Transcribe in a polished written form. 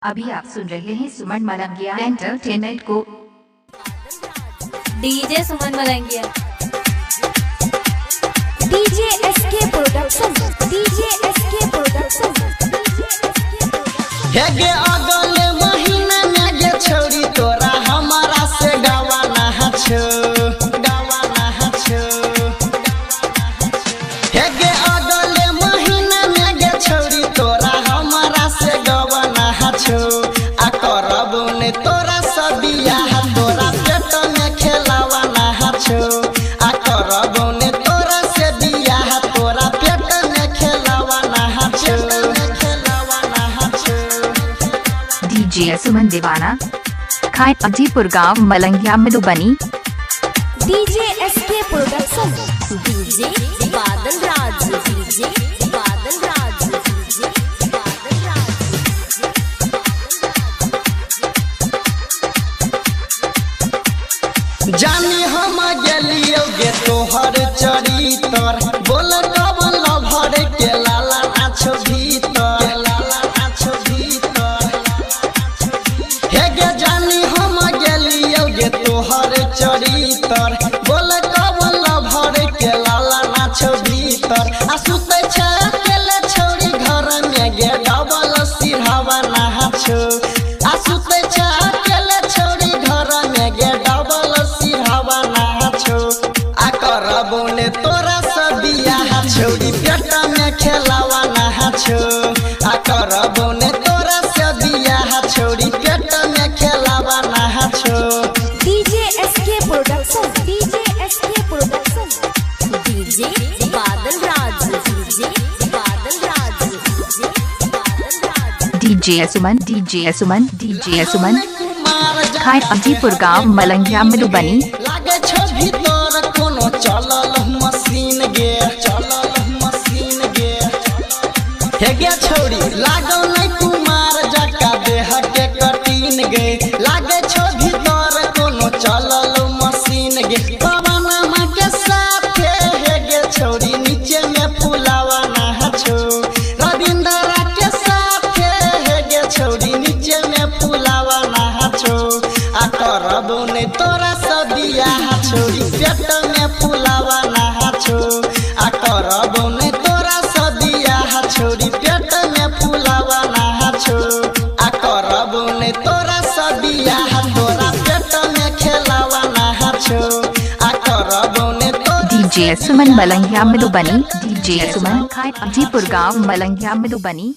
अभी आप सुन रहे हैं सुमन मलंगिया एंटरटेनमेंट को। DJ Suman Malangiya, DJ SK production, DJ SK production. हे गे अगले महीना में गे छोड़ी तोरा हमारा से गावाना छो, गावाना छो। हे गे अगले महीना में गे छोड़ी तोरा हमारा से गावाना छो। आ करबो ने तोरा सब बियाह तोरा पेट में खेलावाना छो। आ करबो ने तोरा से बियाह तोरा पेट में खेलावाना छो, खेलावाना छो। डीजे सुमन दीवाना, खाए अजीपुर गांव Malangiya Madhubani. DJ SK production, DJ Badal Raj, DJ Badal Raj, DJ Badal Raj. जानी हम गेलियो गे तोहर चरितर, बोल कब लभर के लाला नाछो भीतर, लाला नाछो भीतर। हे गे जानी हम गेलियो गे तोहर चरितर, बोल कब लभर के लाला नाछो भीतर। आ सुतै छै अकेले छोड़ी घर में गे डबल सिरहवा नाछो। आ सुतै छै अकेले छोड़ी घर में गे डबल सिरहवा नाछो। आ करबो ने तोरा सब बियाह छोड़ी पेट में खेलावा नाछो। आ करबो ने तोरा सब बियाह छोड़ी पेट में खेलावा नाछो। DJ SK production, DJ SK production. DJ Badal Raj, DJ Badal Raj, DJ Badal Raj. DJ Suman, DJ Suman, DJ Suman, खाए अजीपुर गांव मलंगिया मधुबनी। लागे छो भीतर कोनो चलल मशीन गे, चलल मशीन गे। हे गे छोड़ी लागो नहीं कुमार जका देह के कटीन गे। लागे छो भीतर कोनो चलल मशीन गे। पवनमा के साथे हे गे छोड़ी नीचे में फुलावा नाछो। रविंद्रा के साथे हे गे छोड़ी नीचे में फुलावा नाछो। आ करबो ने तोरा सब बियाह छोड़ी पेट में फुलावा नाछो। आ करबो ने तोरा सब बियाह छोड़ी पेट में फुलावा नाछो। आ करबो ने तोरा सब बियाह तोरा पेट में खेलावा नाछो। आ करबो ने डीजे सुमन मलंगिया मधुबनी, डीजे सुमन, खाए अजीपुर गांव मलंगिया मधुबनी।